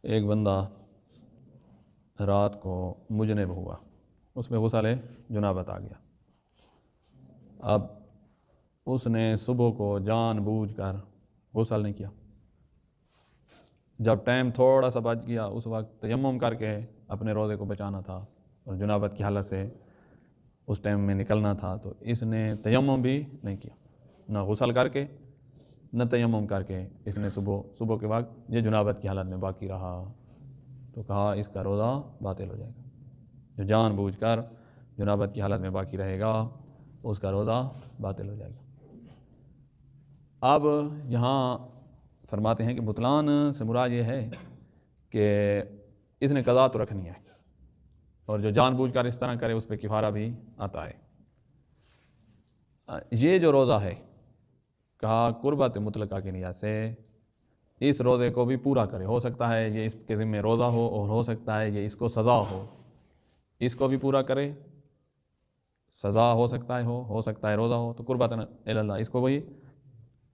ایک بندہ رات کو مجنب ہوا، اس میں غسل جنابت آ گیا۔ اب اس نے صبح کو جان بوجھ کر غسل نہیں کیا، جب ٹائم تھوڑا سا بچ گیا اس وقت تیمم کر کے اپنے روزے کو بچانا تھا اور جنابت کی حالت سے اس ٹائم میں نکلنا تھا، تو اس نے تیمم بھی نہیں کیا، نہ غسل کر کے نہ تیمم کر کے اس نے صبح کے وقت یہ جنابت کی حالت میں باقی رہا، تو کہا اس کا روزہ باطل ہو جائے گا۔ جو جان بوجھ کر جنابت کی حالت میں باقی رہے گا اس کا روزہ باطل ہو جائے گا۔ اب یہاں فرماتے ہیں کہ بطلان سے مراد یہ ہے کہ اس نے قضا تو رکھنی ہے، اور جو جان بوجھ کر اس طرح کرے اس پہ کفارہ بھی آتا ہے۔ یہ جو روزہ ہے کہا قربت مطلقہ کی نیت سے اس روزے کو بھی پورا کرے، ہو سکتا ہے یہ اس کے ذمہ روزہ ہو اور ہو سکتا ہے یہ اس کو سزا ہو، اس کو بھی پورا کرے، سزا ہو سکتا ہے روزہ ہو، تو قربت اللہ اس کو وہی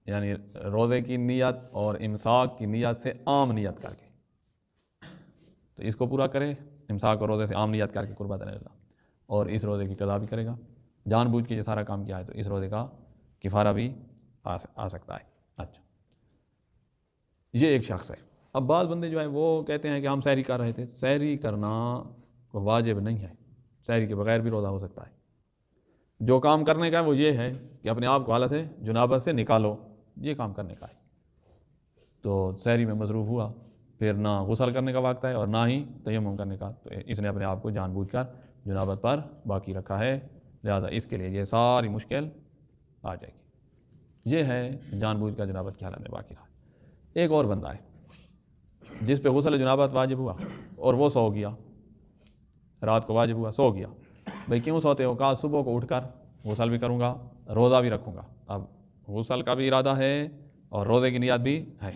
یعنی روزے کی نیت اور امساک کی نیت سے عام نیت کر کے تو اس کو پورا کرے، امساک اور روزے سے عام نیت کر کے قربت اللہ، اور اس روزے کی قضا بھی کرے گا۔ جان بوجھ کے یہ سارا کام کیا ہے تو اس روزے کا کفارہ بھی آ سکتا ہے۔ اچھا، یہ ایک شخص ہے۔ اب بعض بندے جو ہیں وہ کہتے ہیں کہ ہم سحری کر رہے تھے، سحری کرنا کوئی واجب نہیں ہے، سحری کے بغیر بھی روزہ ہو سکتا ہے۔ جو کام کرنے کا ہے وہ یہ ہے کہ اپنے آپ کو حالت جنابت سے نکالو، یہ کام کرنے کا ہے۔ تو سحری میں مصروف ہوا، پھر نہ غسل کرنے کا وقت ہے اور نہ ہی تیمم کرنے کا، تو اس نے اپنے آپ کو جان بوجھ کر جنابت پر باقی رکھا ہے، لہذا اس کے لیے یہ ساری مشکل آ جائے گی۔ یہ ہے جان بوجھ کر جنابت کی حالت میں باقی رہا۔ ایک اور بندہ ہے جس پہ غسل جنابت واجب ہوا اور وہ سو گیا، رات کو واجب ہوا، سو گیا۔ بھئی کیوں سوتے ہو؟ کہا صبح کو اٹھ کر غسل بھی کروں گا، روزہ بھی رکھوں گا۔ اب غسل کا بھی ارادہ ہے اور روزے کی نیت بھی ہے۔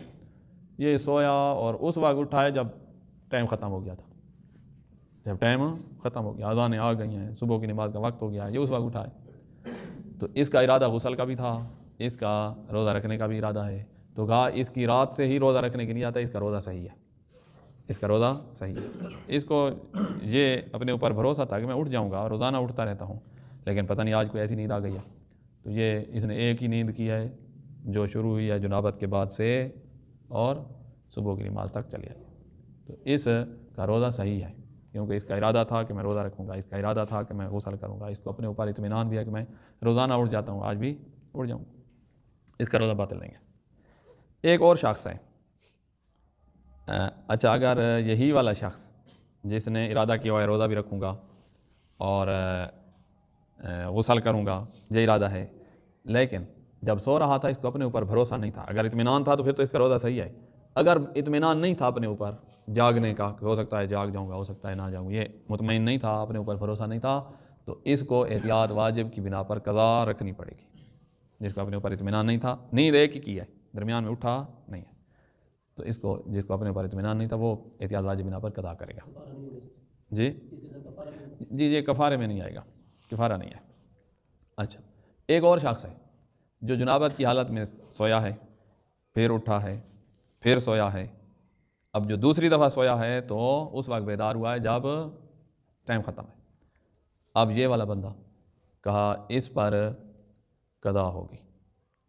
یہ سویا اور اس وقت اٹھا ہے جب ٹائم ختم ہو گیا تھا، جب ٹائم ختم ہو گیا، اذانیں آ گئی ہیں، صبح کی نماز کا وقت ہو گیا، یہ اس وقت اٹھا ہے۔ تو اس کا ارادہ غسل کا بھی تھا، اس کا روزہ رکھنے کا بھی ارادہ ہے، تو کہا اس کی رات سے ہی روزہ رکھنے کی نیت ہے، اس کا روزہ صحیح ہے، اس کا روزہ صحیح ہے۔ اس کو یہ اپنے اوپر بھروسہ تھا کہ میں اٹھ جاؤں گا، روزانہ اٹھتا رہتا ہوں، لیکن پتہ نہیں آج کوئی ایسی نیند آ گئی ہے، تو یہ اس نے ایک ہی نیند کی ہے جو شروع ہوئی ہے جنابت کے بعد سے اور صبح کی نماز تک چلی آئی، تو اس کا روزہ صحیح ہے، کیونکہ اس کا ارادہ تھا کہ میں روزہ رکھوں گا، اس کا ارادہ تھا کہ میں غسل کروں گا، اس کو اپنے اوپر اطمینان بھی ہے کہ میں روزانہ اٹھ جاتا ہوں، آج بھی اٹھ جاؤں، اس کا روزہ باطل نہیں ہے۔ ایک اور شخص ہے، اچھا اگر یہی والا شخص جس نے ارادہ کیا ہوا ہے روزہ بھی رکھوں گا اور غسل کروں گا، یہ ارادہ ہے، لیکن جب سو رہا تھا اس کو اپنے اوپر بھروسہ نہیں تھا، اگر اطمینان تھا تو پھر تو اس کا روزہ صحیح ہے۔ اگر اطمینان نہیں تھا اپنے اوپر جاگنے کا کہ ہو سکتا ہے جاگ جاؤں گا، ہو سکتا ہے نہ جاؤں، یہ مطمئن نہیں تھا، اپنے اوپر بھروسہ نہیں تھا، تو اس کو احتیاط واجب کی بنا پر قضا رکھنی پڑے گی۔ جس کو اپنے اوپر اطمینان نہیں تھا، نیند ایک ہی کی ہے، درمیان میں اٹھا نہیں ہے، تو اس کو جس کو اپنے اوپر اطمینان نہیں تھا وہ احتیاط واجب بنا پر قضا کرے گا۔ جی یہ کفارے میں نہیں آئے گا، کفارہ نہیں ہے۔ اچھا، ایک اور شخص ہے جو جنابت کی حالت میں سویا ہے، پھر اٹھا ہے، پھر سویا ہے، اب جو دوسری دفعہ سویا ہے تو اس وقت بیدار ہوا ہے جب ٹائم ختم ہے۔ اب یہ والا بندہ کہا اس پر قضا ہوگی،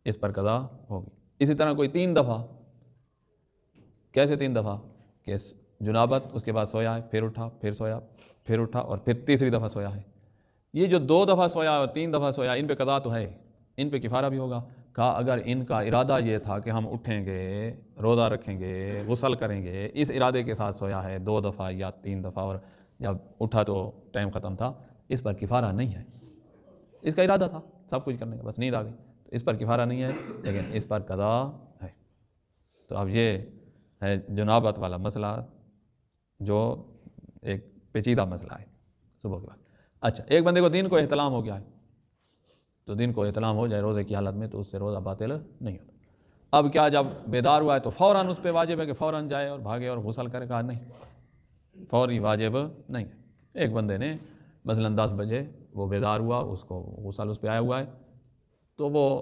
اس پر قضا ہوگی۔ اسی طرح کوئی 3 دفعہ، کیسے 3 دفعہ کہ جنابت اس کے بعد سویا ہے، پھر اٹھا، پھر سویا، پھر اٹھا اور پھر تیسری دفعہ سویا ہے۔ یہ جو 2 دفعہ سویا اور 3 دفعہ سویا، ان پہ قضا تو ہے، ان پہ کفارہ بھی ہوگا۔ کہا اگر ان کا ارادہ یہ تھا کہ ہم اٹھیں گے، روزہ رکھیں گے، غسل کریں گے، اس ارادے کے ساتھ سویا ہے 2 دفعہ یا 3 دفعہ اور جب اٹھا تو ٹائم ختم تھا، اس پر کفارہ نہیں ہے۔ اس کا ارادہ تھا سب کچھ کرنے کا، بس نیند آ گئی، تو اس پر کفارہ نہیں ہے، لیکن اس پر قضا ہے۔ تو اب یہ ہے جنابت والا مسئلہ جو ایک پیچیدہ مسئلہ ہے صبح کے بعد۔ اچھا، ایک بندے کو دن کو احتلام ہو گیا ہے، تو دن کو احتلام ہو جائے روزے کی حالت میں تو اس سے روزہ باطل نہیں ہوتا۔ اب کیا جب بیدار ہوا ہے تو فوراً اس پہ واجب ہے کہ فوراً جائے اور بھاگے اور غسل کرے؟ کہا نہیں، فوری واجب نہیں ہے۔ ایک بندے نے مثلاً 10 بجے وہ بیدار ہوا، اس کو غسل اس پہ آیا ہوا ہے، تو وہ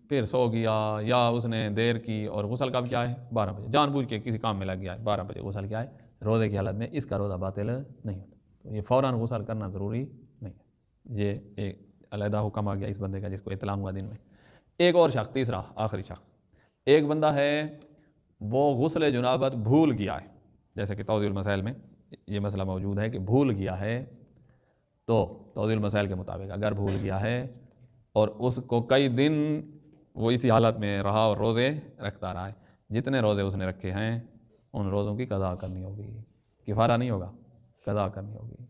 پھر سو گیا یا اس نے دیر کی اور غسل کب کیا ہے 12 بجے، جان بوجھ کے کسی کام میں لگ گیا ہے 12 بجے غسل کیا ہے روزے کی حالت میں، اس کا روزہ باطل نہیں ہوتا۔ تو یہ فوراً غسل کرنا ضروری نہیں ہے، یہ ایک علیحدہ حکم آ گیا اس بندے کا جس کو اطلاع ہوا دن میں۔ ایک اور شخص، تیسرا آخری شخص، ایک بندہ ہے وہ غسل جنابت بھول گیا ہے، جیسے کہ توضیح المسائل میں یہ مسئلہ موجود ہے کہ بھول گیا ہے، تو توضیح المسائل کے مطابق اگر بھول گیا ہے اور اس کو کئی دن وہ اسی حالت میں رہا اور روزے رکھتا رہا ہے، جتنے روزے اس نے رکھے ہیں ان روزوں کی قضا کرنی ہوگی، کفارہ نہیں ہوگا، قضا کرنی ہوگی۔